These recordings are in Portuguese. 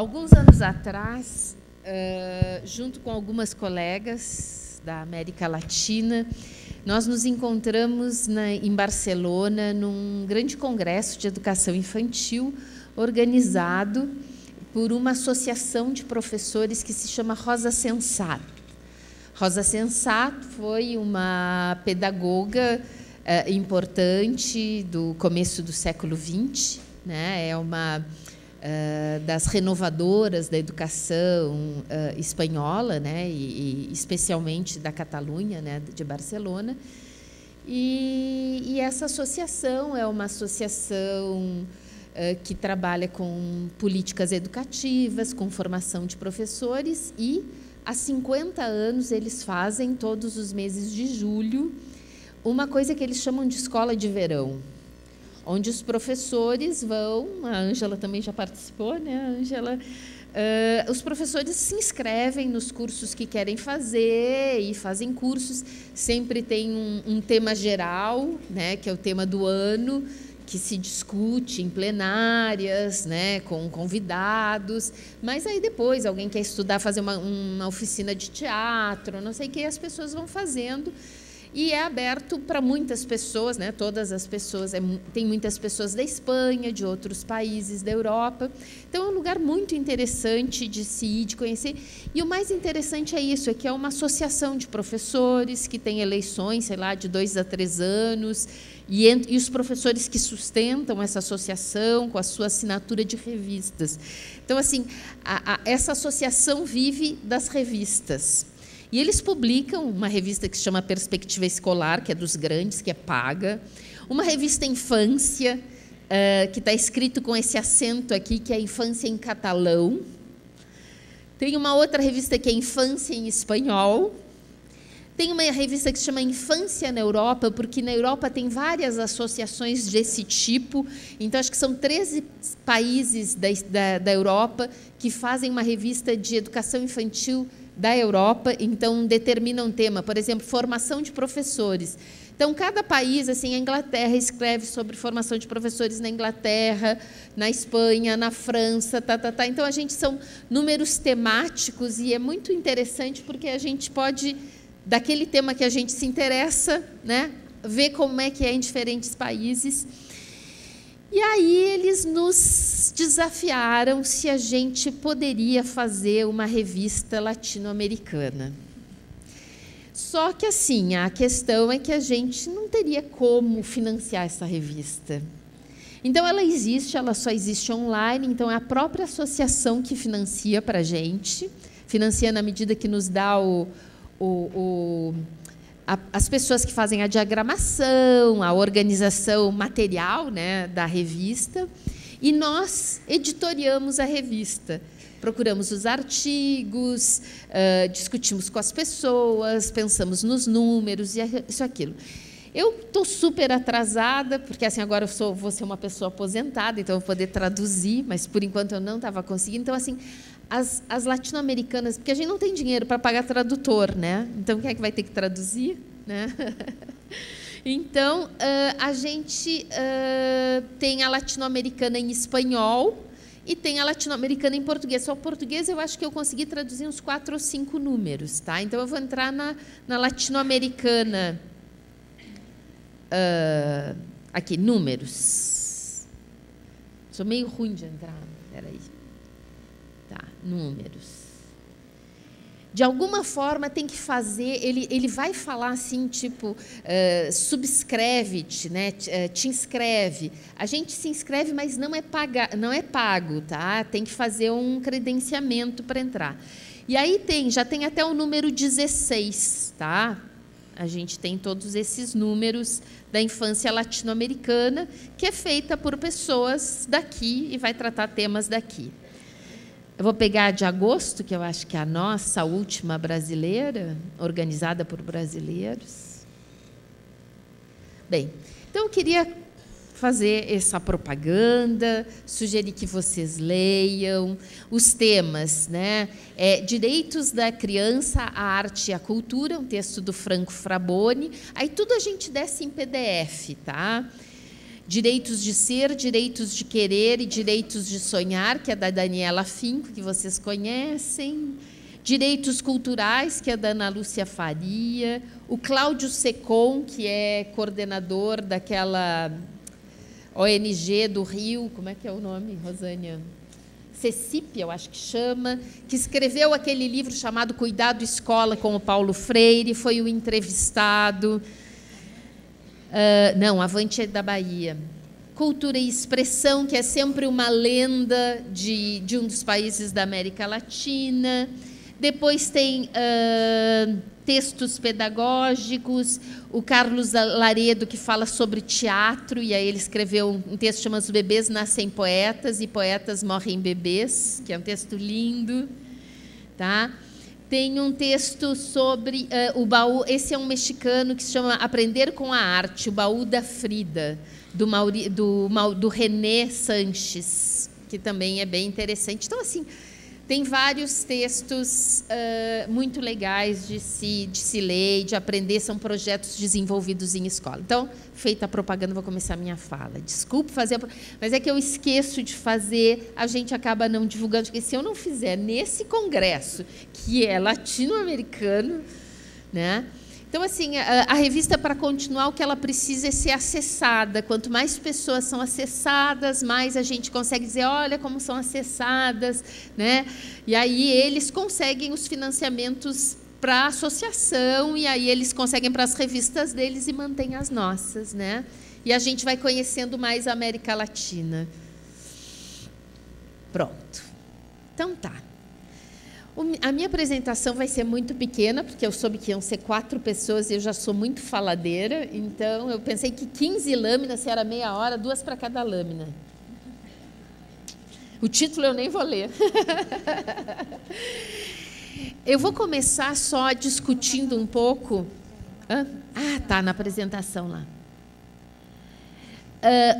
Alguns anos atrás, junto com algumas colegas da América Latina, nós nos encontramos em Barcelona, num grande congresso de educação infantil, organizado por uma associação de professores que se chama Rosa Sensato. Rosa Sensato foi uma pedagoga importante do começo do século XX, né? É uma das renovadoras da educação espanhola, né? E especialmente da Catalunha, né? De Barcelona. E essa associação é uma associação que trabalha com políticas educativas, com formação de professores, e há 50 anos eles fazem, todos os meses de julho, uma coisa que eles chamam de escola de verão, onde os professores vão, a Ângela também já participou, né, Ângela? Os professores se inscrevem nos cursos que querem fazer e fazem cursos, sempre tem um tema geral, né, que é o tema do ano, que se discute em plenárias, né, com convidados, mas aí depois alguém quer estudar, fazer uma oficina de teatro, não sei o que, as pessoas vão fazendo, e é aberto para muitas pessoas, né, todas as pessoas, tem muitas pessoas da Espanha, de outros países da Europa, então é um lugar muito interessante de se ir, de conhecer, e o mais interessante é isso, é que é uma associação de professores que tem eleições, sei lá, de 2 a 3 anos, e os professores que sustentam essa associação com a sua assinatura de revistas. Então, assim, essa associação vive das revistas. E eles publicam uma revista que se chama Perspectiva Escolar, que é dos grandes, que é paga. Uma revista Infância, que está escrito com esse acento aqui, que é Infância em catalão. Tem uma outra revista que é Infância em espanhol. Tem uma revista que se chama Infância na Europa, porque na Europa tem várias associações desse tipo. Então, acho que são 13 países da Europa que fazem uma revista de educação infantil da Europa, então determinam um tema, por exemplo, formação de professores. Então, cada país, assim, a Inglaterra escreve sobre formação de professores na Inglaterra, na Espanha, na França, Então, a gente são números temáticos e é muito interessante porque a gente pode, daquele tema que a gente se interessa, né, ver como é que é em diferentes países. E aí eles nos desafiaram se a gente poderia fazer uma revista latino-americana. Só que, assim, a questão é que a gente não teria como financiar essa revista. Então, ela existe, ela só existe online, então é a própria associação que financia para a gente, financia na medida que nos dá as pessoas que fazem a diagramação, a organização material, né, da revista, e nós editoriamos a revista. Procuramos os artigos, discutimos com as pessoas, pensamos nos números, e isso, aquilo. Eu estou super atrasada, porque assim, agora vou ser uma pessoa aposentada, então eu vou poder traduzir, mas, por enquanto, eu não estava conseguindo. Então, assim, as latino-americanas, porque a gente não tem dinheiro para pagar tradutor, né? Então, quem é que vai ter que traduzir, né? Então, a gente tem a latino-americana em espanhol e tem a latino-americana em português. Só o português eu acho que eu consegui traduzir uns 4 ou 5 números, tá? Então, eu vou entrar na latino-americana. Aqui, números. Sou meio ruim de entrar, peraí. Tá, números. De alguma forma tem que fazer, ele vai falar assim, tipo, subscreve-te, né? Te inscreve. A gente se inscreve, mas não é pago, tá? Tem que fazer um credenciamento para entrar. E aí já tem até o número 16, tá? A gente tem todos esses números da infância latino-americana, que é feita por pessoas daqui e vai tratar temas daqui. Eu vou pegar a de agosto, que eu acho que é a nossa, a última brasileira, organizada por brasileiros. Bem, então eu queria fazer essa propaganda, sugerir que vocês leiam os temas, né? Direitos da Criança, a Arte e a Cultura, um texto do Franco Fraboni. Aí tudo a gente desce em PDF, tá? Direitos de Ser, Direitos de Querer e Direitos de Sonhar, que é da Daniela Finco, que vocês conhecem. Direitos Culturais, que é da Ana Lúcia Faria. O Cláudio Secom, que é coordenador daquela ONG do Rio, como é que é o nome, Rosânia? CECIP, eu acho que chama, que escreveu aquele livro chamado Cuidado Escola com o Paulo Freire, foi o entrevistado. Não, Avante é da Bahia. Cultura e Expressão, que é sempre uma lenda de um dos países da América Latina. Depois tem textos pedagógicos, o Carlos Laredo, que fala sobre teatro, e aí ele escreveu um texto chamado Os Bebês Nascem Poetas e Poetas Morrem Bebês, que é um texto lindo. Tá? Tem um texto sobre o baú, esse é um mexicano que se chama Aprender com a Arte, o Baú da Frida, do René Sanches, que também é bem interessante. Então, assim, tem vários textos muito legais de se ler, de aprender, são projetos desenvolvidos em escola. Então, feita a propaganda, vou começar a minha fala. Desculpe fazer, mas é que eu esqueço de fazer, a gente acaba não divulgando, porque se eu não fizer nesse congresso, que é latino-americano, né? Então, assim, a revista, para continuar, o que ela precisa é ser acessada. Quanto mais pessoas são acessadas, mais a gente consegue dizer, olha como são acessadas, né? E aí eles conseguem os financiamentos para a associação, e aí eles conseguem para as revistas deles e mantêm as nossas, né? E a gente vai conhecendo mais a América Latina. Pronto. Então, tá. A minha apresentação vai ser muito pequena, porque eu soube que iam ser 4 pessoas e eu já sou muito faladeira, então eu pensei que 15 lâminas, se era meia hora, 2 para cada lâmina. O título eu nem vou ler. Eu vou começar só discutindo um pouco... tá, na apresentação lá.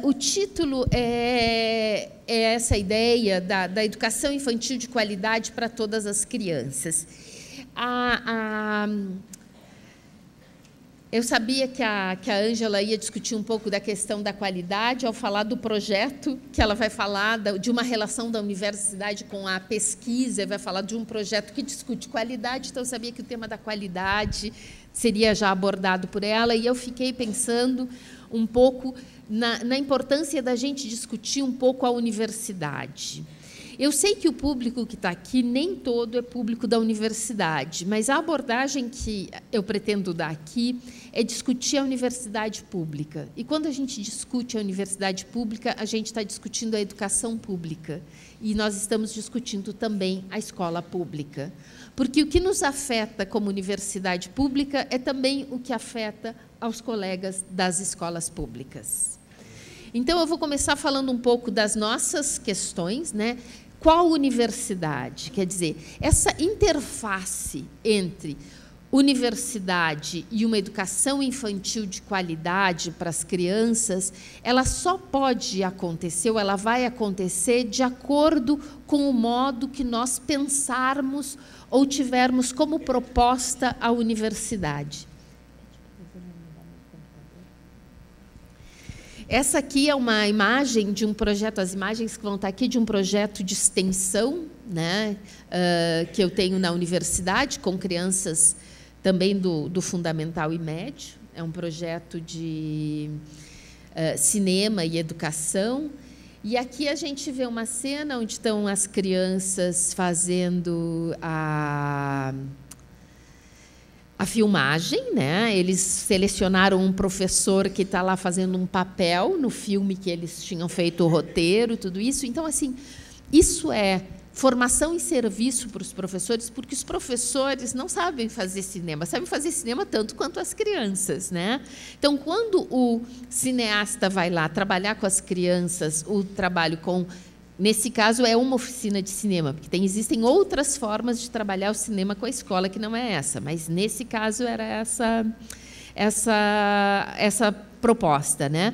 O título é essa ideia da educação infantil de qualidade para todas as crianças. Eu sabia que a Ângela ia discutir um pouco da questão da qualidade ao falar do projeto, que ela vai falar de uma relação da universidade com a pesquisa, vai falar de um projeto que discute qualidade, então eu sabia que o tema da qualidade seria já abordado por ela, e eu fiquei pensando um pouco na importância da gente discutir um pouco a universidade. Eu sei que o público que está aqui, nem todo é público da universidade, mas a abordagem que eu pretendo dar aqui é discutir a universidade pública. E, quando a gente discute a universidade pública, a gente está discutindo a educação pública. E nós estamos discutindo também a escola pública. Porque o que nos afeta como universidade pública é também o que afeta aos colegas das escolas públicas. Então, eu vou começar falando um pouco das nossas questões, né? Qual universidade? Quer dizer, essa interface entre universidade e uma educação infantil de qualidade para as crianças, ela só pode acontecer, ou ela vai acontecer, de acordo com o modo que nós pensarmos ou tivermos como proposta a universidade. Essa aqui é uma imagem de um projeto, as imagens que vão estar aqui, de um projeto de extensão, né, que eu tenho na universidade, com crianças também do fundamental e médio. É um projeto de cinema e educação. E aqui a gente vê uma cena onde estão as crianças fazendo a filmagem, né? Eles selecionaram um professor que está lá fazendo um papel no filme que eles tinham feito o roteiro, tudo isso. Então, assim, isso é formação e serviço para os professores, porque os professores não sabem fazer cinema tanto quanto as crianças, né? Então, quando o cineasta vai lá trabalhar com as crianças, o trabalho com... Nesse caso, é uma oficina de cinema, porque existem outras formas de trabalhar o cinema com a escola, que não é essa, mas, nesse caso, era essa proposta, né?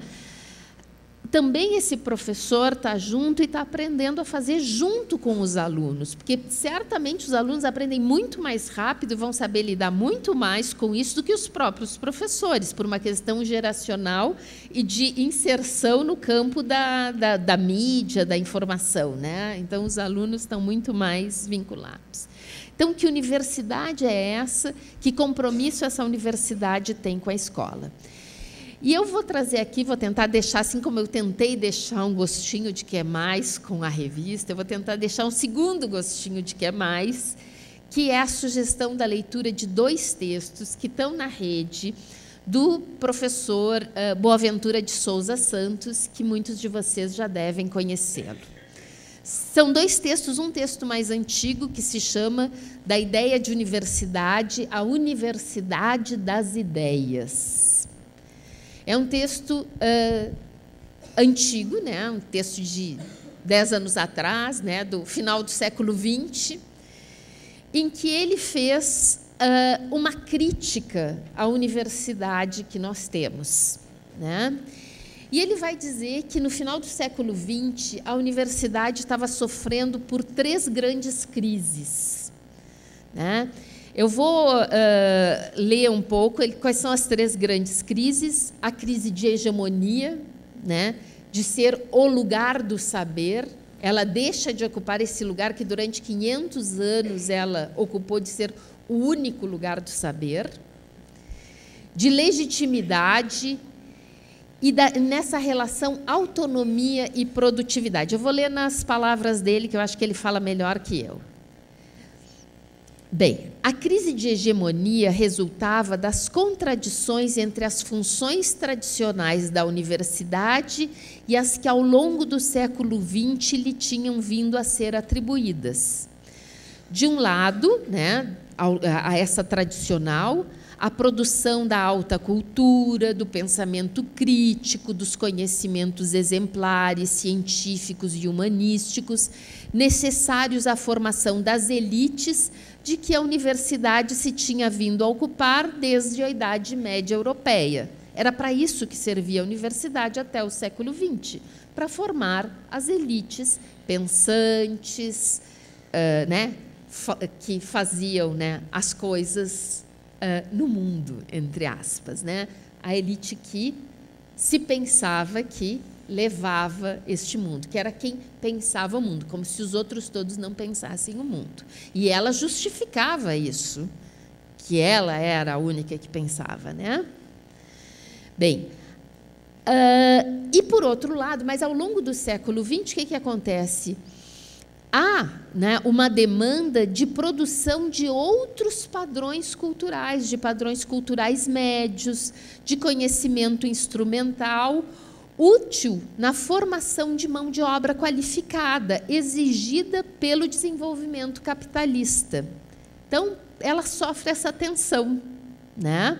também esse professor está junto e está aprendendo a fazer junto com os alunos, porque certamente os alunos aprendem muito mais rápido e vão saber lidar muito mais com isso do que os próprios professores, por uma questão geracional e de inserção no campo da mídia, da informação, né? Então, os alunos estão muito mais vinculados. Então, que universidade é essa? Que compromisso essa universidade tem com a escola? E eu vou trazer aqui, vou tentar deixar, assim como eu tentei deixar um gostinho de que é mais com a revista, eu vou tentar deixar um segundo gostinho de que é mais, que é a sugestão da leitura de 2 textos que estão na rede do professor Boaventura de Souza Santos, que muitos de vocês já devem conhecê-lo. São 2 textos, um texto mais antigo, que se chama Da Ideia de Universidade, a Universidade das Ideias. É um texto antigo, né? Um texto de 10 anos atrás, né? Do final do século XX, em que ele fez uma crítica à universidade que nós temos, né? E ele vai dizer que, no final do século XX, a universidade estava sofrendo por 3 grandes crises, né? Eu vou ler um pouco quais são as 3 grandes crises. A crise de hegemonia, né, de ser o lugar do saber. Ela deixa de ocupar esse lugar que, durante 500 anos, ela ocupou, de ser o único lugar do saber. De legitimidade e nessa relação autonomia e produtividade. Eu vou ler nas palavras dele, que eu acho que ele fala melhor que eu. Bem, a crise de hegemonia resultava das contradições entre as funções tradicionais da universidade e as que, ao longo do século XX, lhe tinham vindo a ser atribuídas. De um lado, né, a essa tradicional, a produção da alta cultura, do pensamento crítico, dos conhecimentos exemplares, científicos e humanísticos, necessários à formação das elites de que a universidade se tinha vindo a ocupar desde a Idade Média Europeia. Era para isso que servia a universidade até o século XX, para formar as elites pensantes, né, que faziam, né, as coisas no mundo, entre aspas, né? A elite que se pensava que levava este mundo, que era quem pensava o mundo, como se os outros todos não pensassem o mundo. E ela justificava isso, que ela era a única que pensava, né? Bem, e por outro lado, mas ao longo do século XX, o que acontece? Há, né, uma demanda de produção de outros padrões culturais, de padrões culturais médios, de conhecimento instrumental, útil na formação de mão de obra qualificada, exigida pelo desenvolvimento capitalista. Então, ela sofre essa tensão, né?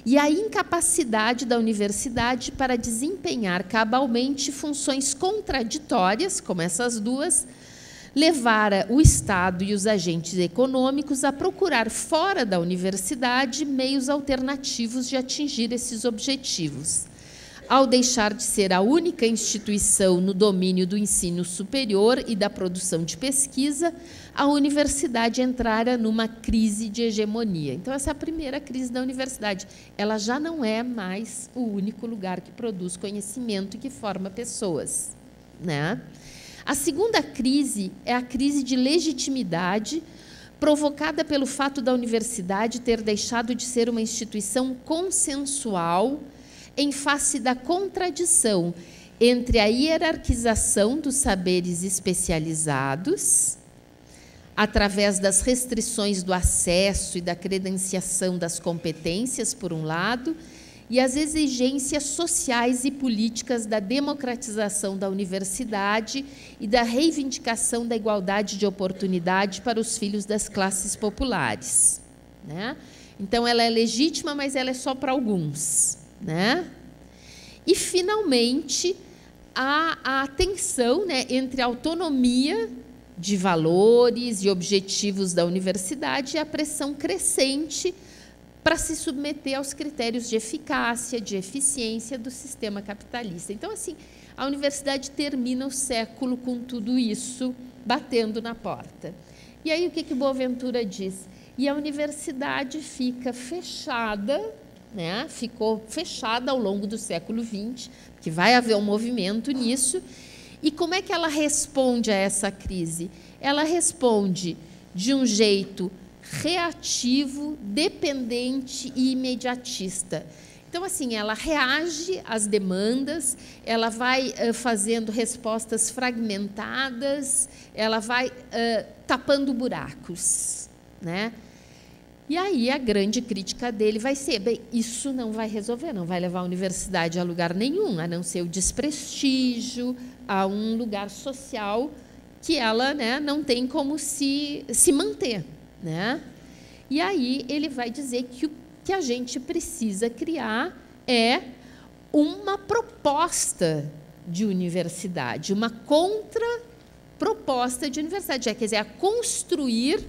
E a incapacidade da universidade para desempenhar cabalmente funções contraditórias, como essas 2, levara o Estado e os agentes econômicos a procurar fora da universidade meios alternativos de atingir esses objetivos. Ao deixar de ser a única instituição no domínio do ensino superior e da produção de pesquisa, a universidade entrara numa crise de hegemonia. Então, essa é a primeira crise da universidade. Ela já não é mais o único lugar que produz conhecimento e que forma pessoas, né? A segunda crise é a crise de legitimidade, provocada pelo fato da universidade ter deixado de ser uma instituição consensual em face da contradição entre a hierarquização dos saberes especializados, através das restrições do acesso e da credenciação das competências, por um lado, e as exigências sociais e políticas da democratização da universidade e da reivindicação da igualdade de oportunidade para os filhos das classes populares, né? Então, ela é legítima, mas ela é só para alguns, né? E, finalmente, a tensão, né, entre a autonomia de valores e objetivos da universidade e a pressão crescente para se submeter aos critérios de eficácia, de eficiência do sistema capitalista. Então, assim, a universidade termina o século com tudo isso batendo na porta. E aí o que Boaventura diz? E a universidade fica fechada, né? Ficou fechada ao longo do século XX, que vai haver um movimento nisso. E como é que ela responde a essa crise? Ela responde de um jeito reativo, dependente e imediatista. Então, assim, ela reage às demandas, ela vai fazendo respostas fragmentadas, ela vai tapando buracos, né? E aí a grande crítica dele vai ser, bem, isso não vai resolver, não vai levar a universidade a lugar nenhum, a não ser o desprestígio, a um lugar social que ela, né, não tem como se manter, né? E aí ele vai dizer que o que a gente precisa criar é uma proposta de universidade, uma contraproposta de universidade, quer dizer, a construir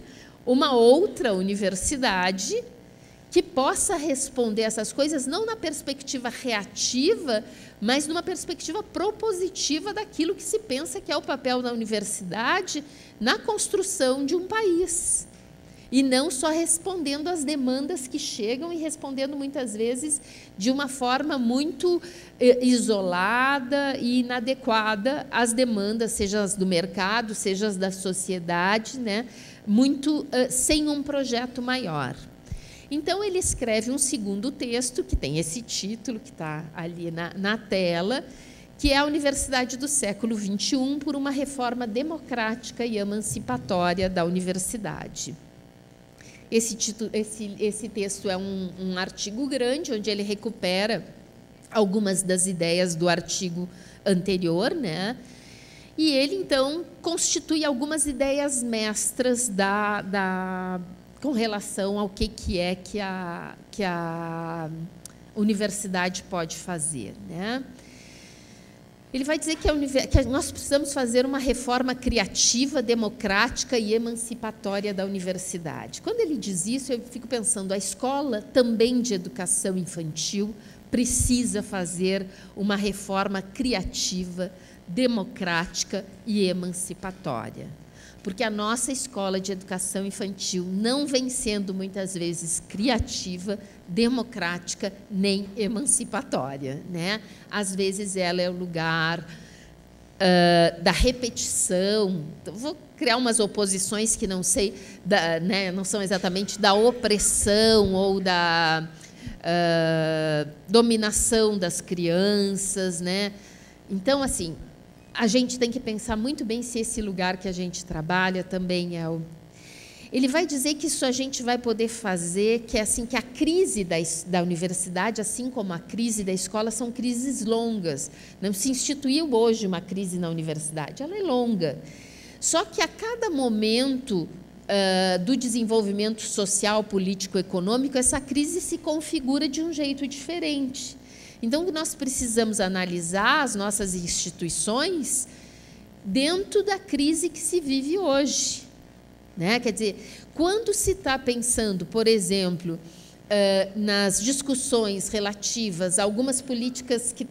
uma outra universidade que possa responder essas coisas não na perspectiva reativa, mas numa perspectiva propositiva daquilo que se pensa que é o papel da universidade na construção de um país. E não só respondendo às demandas que chegam e respondendo muitas vezes de uma forma muito isolada e inadequada às demandas, seja as do mercado, seja as da sociedade, né? Muito sem um projeto maior. Então, ele escreve um segundo texto, que tem esse título, que está ali na tela, que é a Universidade do século XXI por uma reforma democrática e emancipatória da universidade. Esse texto é um artigo grande, onde ele recupera algumas das ideias do artigo anterior, né? E ele, então, constitui algumas ideias mestras com relação ao que a universidade pode fazer, né? Ele vai dizer que nós precisamos fazer uma reforma criativa, democrática e emancipatória da universidade. Quando ele diz isso, eu fico pensando, a escola também de educação infantil precisa fazer uma reforma criativa, democrática e emancipatória. Porque a nossa escola de educação infantil não vem sendo, muitas vezes, criativa, democrática, nem emancipatória, né? Às vezes, ela é o lugar da repetição. Então, vou criar umas oposições que não sei, né, não são exatamente da opressão ou da dominação das crianças, né? Então, assim, a gente tem que pensar muito bem se esse lugar que a gente trabalha também é o... Ele vai dizer que isso a gente vai poder fazer, que é assim, que a crise da universidade, assim como a crise da escola, são crises longas. Não se instituiu hoje uma crise na universidade, ela é longa. Só que a cada momento do desenvolvimento social, político, econômico, essa crise se configura de um jeito diferente. Então, nós precisamos analisar as nossas instituições dentro da crise que se vive hoje, né? Quer dizer, quando se está pensando, por exemplo, nas discussões relativas a algumas políticas que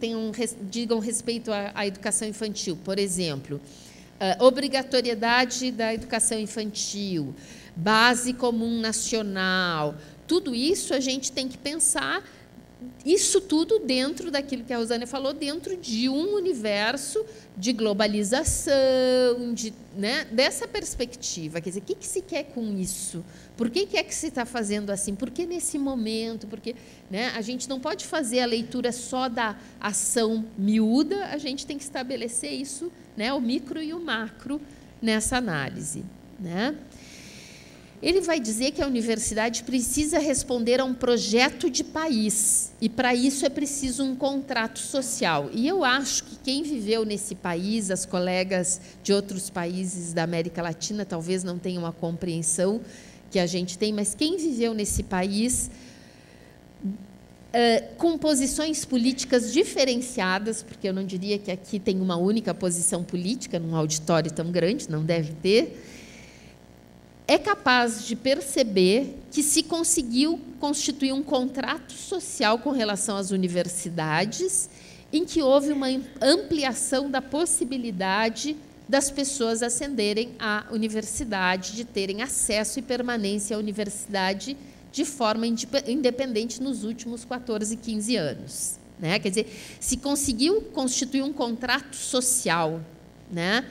digam respeito à educação infantil, por exemplo, obrigatoriedade da educação infantil, base comum nacional, tudo isso a gente tem que pensar. Isso tudo dentro daquilo que a Rosânia falou, dentro de um universo de globalização, né, dessa perspectiva. Quer dizer, o que se quer com isso? Por que é que se está fazendo assim? Por que nesse momento? Porque, né, a gente não pode fazer a leitura só da ação miúda, a gente tem que estabelecer isso, né, o micro e o macro, nessa análise, né? Ele vai dizer que a universidade precisa responder a um projeto de país, e para isso é preciso um contrato social. E eu acho que quem viveu nesse país, as colegas de outros países da América Latina talvez não tenham a compreensão que a gente tem, mas quem viveu nesse país com posições políticas diferenciadas, porque eu não diria que aqui tem uma única posição política, num auditório tão grande, não deve ter, é capaz de perceber que se conseguiu constituir um contrato social com relação às universidades em que houve uma ampliação da possibilidade das pessoas ascenderem à universidade, de terem acesso e permanência à universidade de forma independente nos últimos 14, 15 anos. Né? Quer dizer, se conseguiu constituir um contrato social, né,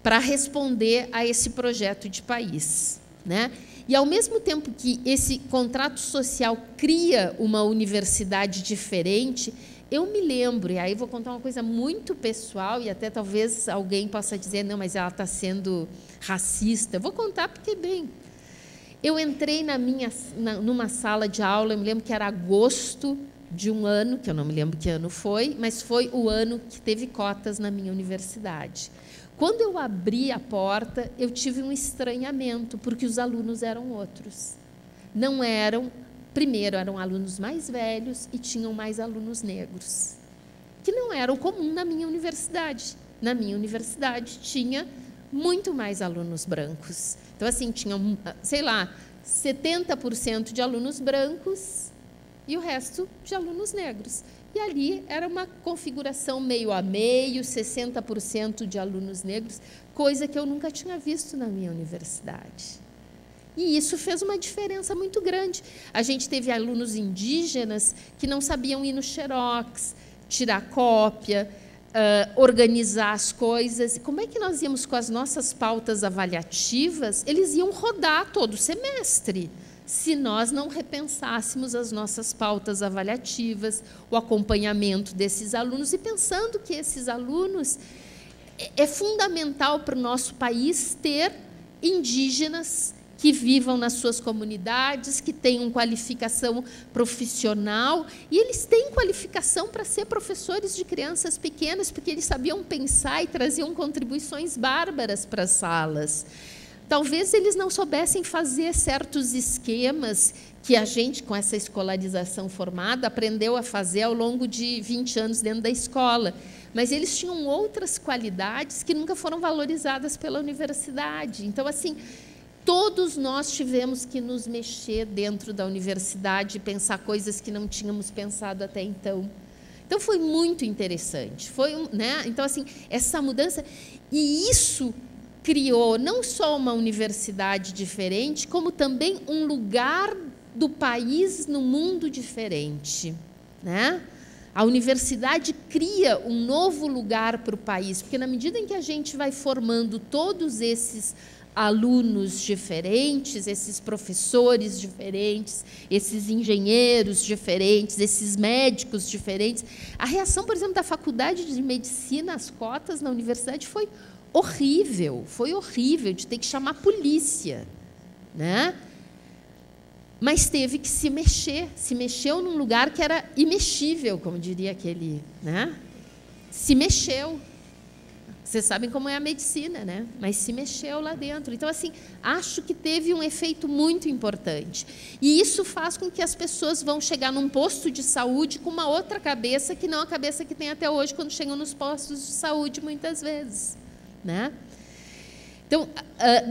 para responder a esse projeto de país. Né? E, ao mesmo tempo que esse contrato social cria uma universidade diferente, eu me lembro, e aí vou contar uma coisa muito pessoal, e até talvez alguém possa dizer, não, mas ela está sendo racista. Eu vou contar porque, bem, eu entrei numa sala de aula, eu me lembro que era agosto de um ano, que eu não me lembro que ano foi, mas foi o ano que teve cotas na minha universidade. Quando eu abri a porta, eu tive um estranhamento, porque os alunos eram outros. Não eram... Primeiro, eram alunos mais velhos e tinham mais alunos negros, que não era o comum na minha universidade. Na minha universidade, tinha muito mais alunos brancos. Então, assim, tinha, sei lá, 70% de alunos brancos e o resto de alunos negros. E ali era uma configuração meio a meio, 60% de alunos negros, coisa que eu nunca tinha visto na minha universidade. E isso fez uma diferença muito grande. A gente teve alunos indígenas que não sabiam ir no xerox, tirar cópia, organizar as coisas. Como é que nós íamos com as nossas pautas avaliativas? Eles iam rodar todo o semestre, se nós não repensássemos as nossas pautas avaliativas, o acompanhamento desses alunos, e pensando que esses alunos é fundamental para o nosso país ter indígenas que vivam nas suas comunidades, que tenham qualificação profissional, e eles têm qualificação para ser professores de crianças pequenas, porque eles sabiam pensar e traziam contribuições bárbaras para as salas. Talvez eles não soubessem fazer certos esquemas que a gente, com essa escolarização formada, aprendeu a fazer ao longo de 20 anos dentro da escola, mas eles tinham outras qualidades que nunca foram valorizadas pela universidade. Então, assim, todos nós tivemos que nos mexer dentro da universidade e pensar coisas que não tínhamos pensado até então. Então, foi muito interessante. Né? Então, assim, essa mudança... E isso criou não só uma universidade diferente, como também um lugar do país no mundo diferente. Né? A universidade cria um novo lugar para o país, porque, na medida em que a gente vai formando todos esses alunos diferentes, esses professores diferentes, esses engenheiros diferentes, esses médicos diferentes. A reação, por exemplo, da Faculdade de Medicina às cotas na universidade foi horrível de ter que chamar a polícia, né? Mas teve que se mexeu num lugar que era imexível, como diria aquele, né? Se mexeu. Vocês sabem como é a medicina, né? Mas se mexeu lá dentro. Então, assim, acho que teve um efeito muito importante. E isso faz com que as pessoas vão chegar num posto de saúde com uma outra cabeça, que não a cabeça que tem até hoje quando chegam nos postos de saúde, muitas vezes. Né? Então,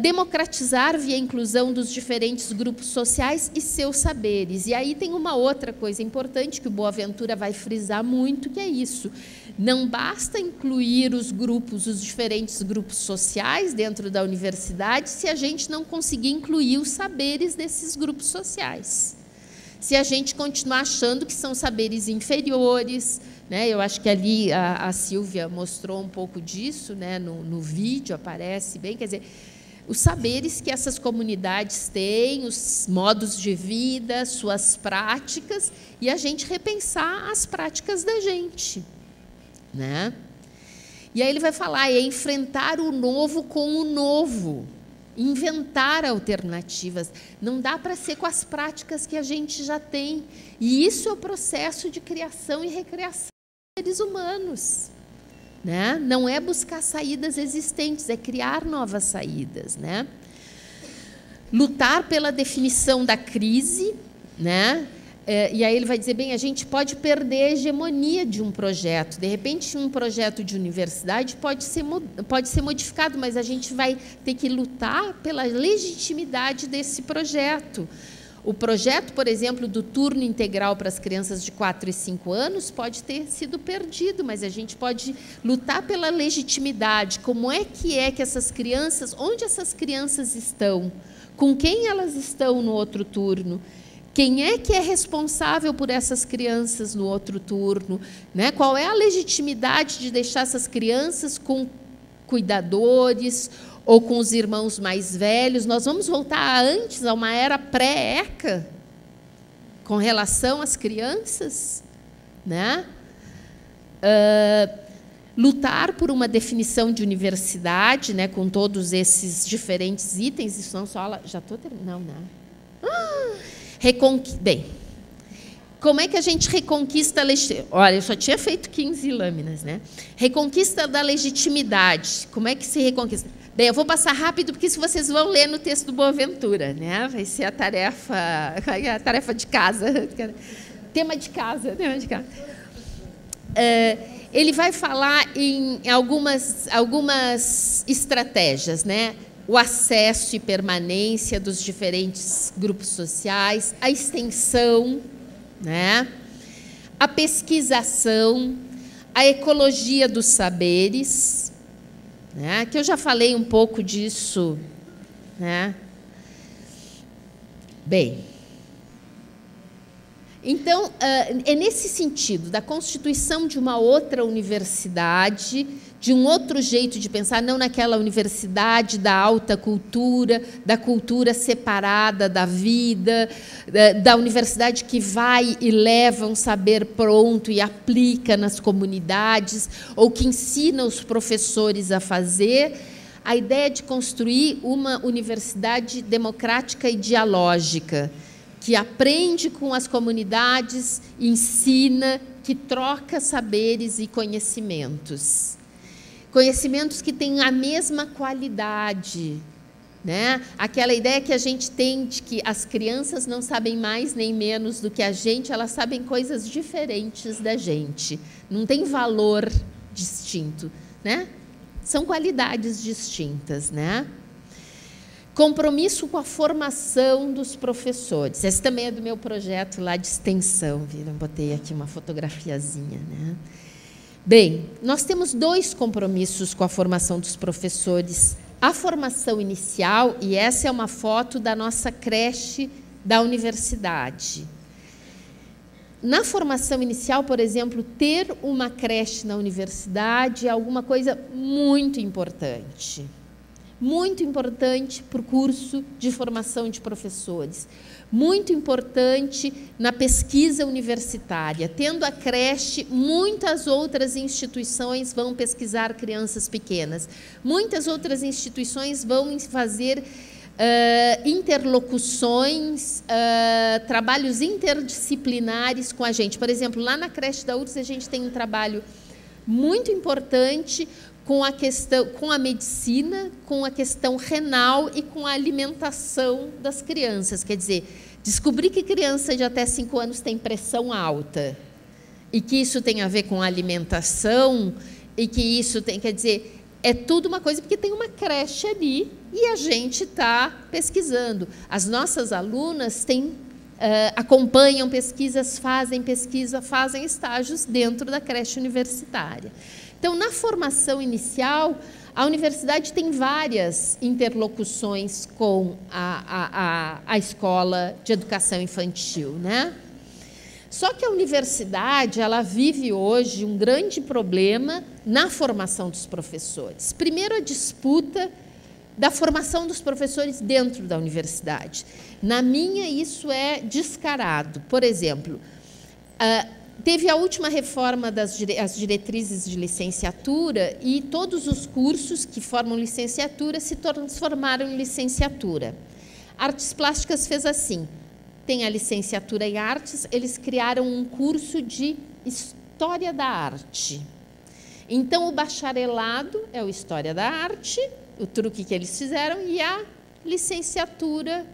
democratizar via inclusão dos diferentes grupos sociais e seus saberes. E aí tem uma outra coisa importante que o Boaventura vai frisar muito, que é isso. Não basta incluir os diferentes grupos sociais dentro da universidade, se a gente não conseguir incluir os saberes desses grupos sociais. Se a gente continuar achando que são saberes inferiores, né? Eu acho que ali a Silvia mostrou um pouco disso, né? No vídeo aparece bem, quer dizer, os saberes que essas comunidades têm, os modos de vida, suas práticas, e a gente repensar as práticas da gente. Né? E aí ele vai falar, é enfrentar o novo com o novo, inventar alternativas. Não dá para ser com as práticas que a gente já tem. E isso é o processo de criação e recriação dos seres humanos. Né? Não é buscar saídas existentes, é criar novas saídas. Né? Lutar pela definição da crise, né? E aí ele vai dizer, bem, a gente pode perder a hegemonia de um projeto. De repente, um projeto de universidade pode ser modificado, mas a gente vai ter que lutar pela legitimidade desse projeto. O projeto, por exemplo, do turno integral para as crianças de 4 e 5 anos pode ter sido perdido, mas a gente pode lutar pela legitimidade. Como é que essas crianças, onde essas crianças estão? Com quem elas estão no outro turno? Quem é que é responsável por essas crianças no outro turno? Né? Qual é a legitimidade de deixar essas crianças com cuidadores ou com os irmãos mais velhos? Nós vamos voltar antes, a uma era pré-ECA, com relação às crianças, né? Lutar por uma definição de universidade, né, com todos esses diferentes itens, isso não só... Já estou terminando, não. Bem, como é que a gente reconquista a legitimidade? Olha, eu só tinha feito 15 lâminas, né? Reconquista da legitimidade. Como é que se reconquista? Bem, eu vou passar rápido, porque se vocês vão ler no texto do Boaventura, né? Vai ser a tarefa de casa. Tema de casa. Ele vai falar em algumas estratégias, né? O acesso e permanência dos diferentes grupos sociais, a extensão, né? A pesquisação, a ecologia dos saberes, né? Que eu já falei um pouco disso, né? Bem, então, é nesse sentido, da constituição de uma outra universidade, de um outro jeito de pensar, não naquela universidade da alta cultura, da cultura separada da vida, da universidade que vai e leva um saber pronto e aplica nas comunidades, ou que ensina os professores a fazer. A ideia de construir uma universidade democrática e dialógica, que aprende com as comunidades, ensina, que troca saberes e conhecimentos. Conhecimentos que têm a mesma qualidade, né? Aquela ideia que a gente tem de que as crianças não sabem mais nem menos do que a gente, elas sabem coisas diferentes da gente. Não tem valor distinto, né? São qualidades distintas, né? Compromisso com a formação dos professores. Esse também é do meu projeto lá de extensão, viram? Botei aqui uma fotografiazinha, né? Bem, nós temos 2 compromissos com a formação dos professores. A formação inicial, e essa é uma foto da nossa creche da universidade. Na formação inicial, por exemplo, ter uma creche na universidade é alguma coisa muito importante. Muito importante para o curso de formação de professores, muito importante na pesquisa universitária. Tendo a creche, muitas outras instituições vão pesquisar crianças pequenas, muitas outras instituições vão fazer interlocuções, trabalhos interdisciplinares com a gente. Por exemplo, lá na creche da URSS, a gente tem um trabalho muito importante com a medicina, com a questão renal e com a alimentação das crianças. Quer dizer, descobrir que criança de até 5 anos tem pressão alta e que isso tem a ver com a alimentação e que isso tem... Quer dizer, é tudo uma coisa, porque tem uma creche ali e a gente está pesquisando. As nossas alunas acompanham pesquisas, fazem pesquisa, fazem estágios dentro da creche universitária. Então, na formação inicial, a universidade tem várias interlocuções com a escola de educação infantil, né? Só que a universidade, ela vive hoje um grande problema na formação dos professores. Primeiro, a disputa da formação dos professores dentro da universidade. Na minha, isso é descarado. Por exemplo, teve a última reforma das diretrizes de licenciatura e todos os cursos que formam licenciatura se transformaram em licenciatura. Artes Plásticas fez assim, tem a licenciatura em artes, eles criaram um curso de História da Arte. Então, o bacharelado é o História da Arte, o truque que eles fizeram, e a licenciatura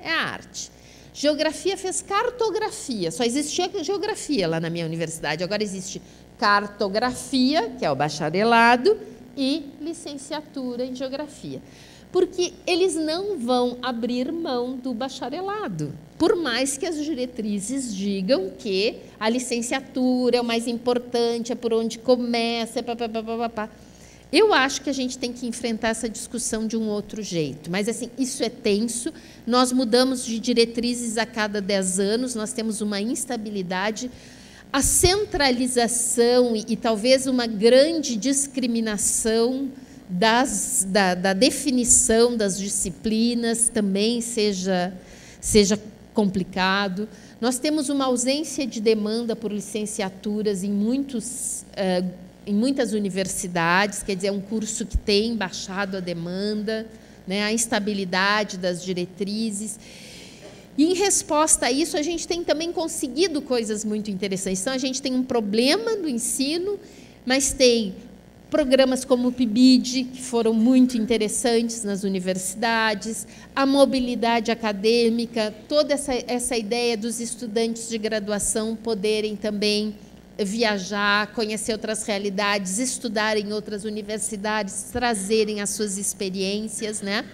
é a arte. Geografia fez cartografia, só existia geografia lá na minha universidade, agora existe cartografia, que é o bacharelado, e licenciatura em geografia. Porque eles não vão abrir mão do bacharelado. por mais que as diretrizes digam que a licenciatura é o mais importante, é por onde começa, Eu acho que a gente tem que enfrentar essa discussão de um outro jeito. Mas, assim, isso é tenso. Nós mudamos de diretrizes a cada 10 anos, nós temos uma instabilidade. A centralização e talvez uma grande discriminação da definição das disciplinas também seja complicado. Nós temos uma ausência de demanda por licenciaturas em muitas universidades, quer dizer, é um curso que tem baixado a demanda, né, a instabilidade das diretrizes. E, em resposta a isso, a gente tem também conseguido coisas muito interessantes. Então, a gente tem um problema no ensino, mas tem programas como o PIBID, que foram muito interessantes nas universidades, a mobilidade acadêmica, toda essa ideia dos estudantes de graduação poderem também viajar, conhecer outras realidades, estudar em outras universidades, trazerem as suas experiências, né?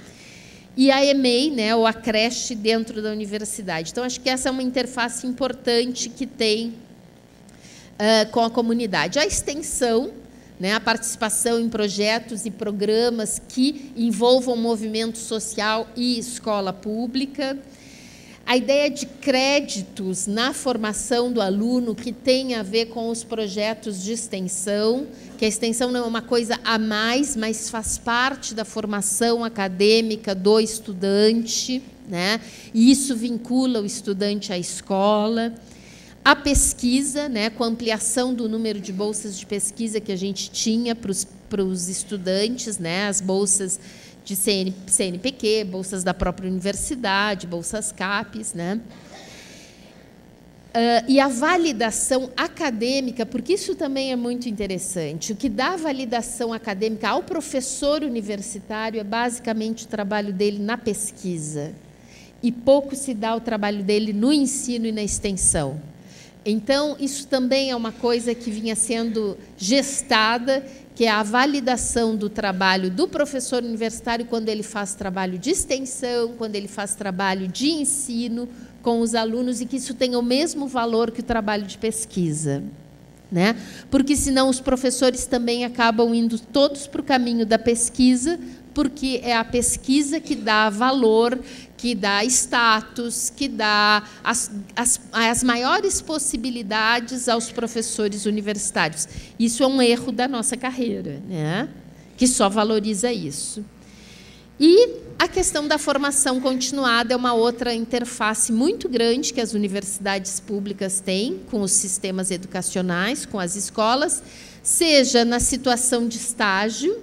E a EMEI, né, ou a creche dentro da universidade. Então, acho que essa é uma interface importante que tem com a comunidade. A extensão, né, a participação em projetos e programas que envolvam movimento social e escola pública. A ideia de créditos na formação do aluno, que tem a ver com os projetos de extensão, que a extensão não é uma coisa a mais, mas faz parte da formação acadêmica do estudante, né? E isso vincula o estudante à escola. A pesquisa, né, com a ampliação do número de bolsas de pesquisa que a gente tinha para os estudantes, né, as bolsas de CNPq, bolsas da própria universidade, bolsas CAPES, né? E a validação acadêmica, porque isso também é muito interessante. O que dá validação acadêmica ao professor universitário é basicamente o trabalho dele na pesquisa, e pouco se dá o trabalho dele no ensino e na extensão. Então, isso também é uma coisa que vinha sendo gestada, que é a validação do trabalho do professor universitário quando ele faz trabalho de extensão, quando ele faz trabalho de ensino com os alunos, e que isso tenha o mesmo valor que o trabalho de pesquisa, né? Porque, senão, os professores também acabam indo todos para o caminho da pesquisa, porque é a pesquisa que dá valor, que dá status, que dá as maiores possibilidades aos professores universitários. Isso é um erro da nossa carreira, né? Que só valoriza isso. E a questão da formação continuada é uma outra interface muito grande que as universidades públicas têm com os sistemas educacionais, com as escolas, seja na situação de estágio,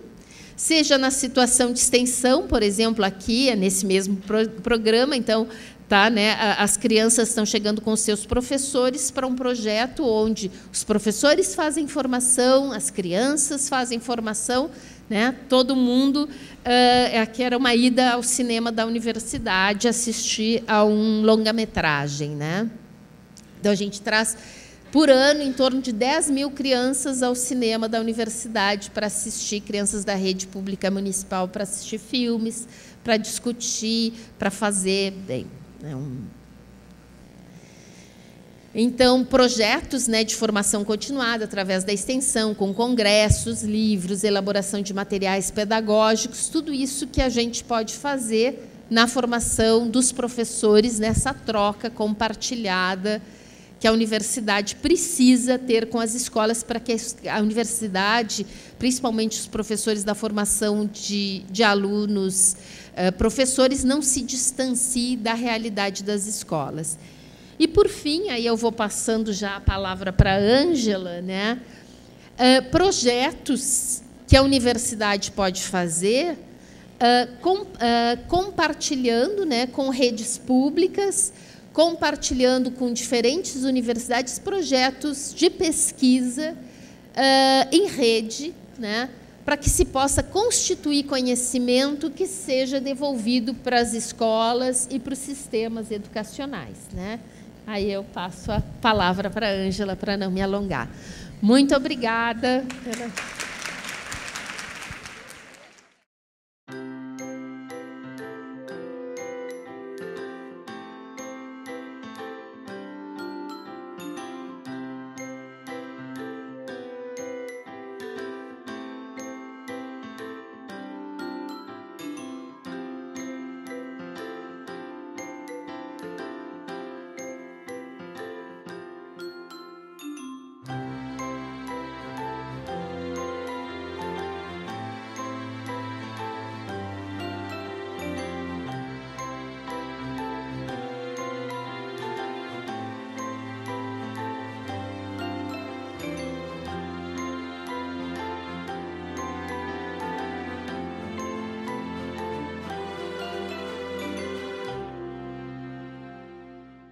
seja na situação de extensão, por exemplo, aqui, nesse mesmo programa. Então, tá, né, as crianças estão chegando com seus professores para um projeto onde os professores fazem formação, as crianças fazem formação, né, todo mundo. Aqui era uma ida ao cinema da universidade, assistir a um longa-metragem, né? Então, a gente traz, por ano, em torno de 10 mil crianças ao cinema da universidade para assistir, crianças da rede pública municipal, para assistir filmes, para discutir, para fazer... Bem, Então, projetos, né, de formação continuada através da extensão, com congressos, livros, elaboração de materiais pedagógicos, tudo isso que a gente pode fazer na formação dos professores, nessa troca compartilhada que a universidade precisa ter com as escolas, para que a universidade, principalmente os professores da formação de alunos, professores, não se distancie da realidade das escolas. E, por fim, aí eu vou passando já a palavra para a Ângela, né? Projetos que a universidade pode fazer, compartilhando, né, com redes públicas, compartilhando com diferentes universidades projetos de pesquisa em rede, né, para que se possa constituir conhecimento que seja devolvido para as escolas e para os sistemas educacionais, né? Aí eu passo a palavra para a Ângela, para não me alongar. Muito obrigada.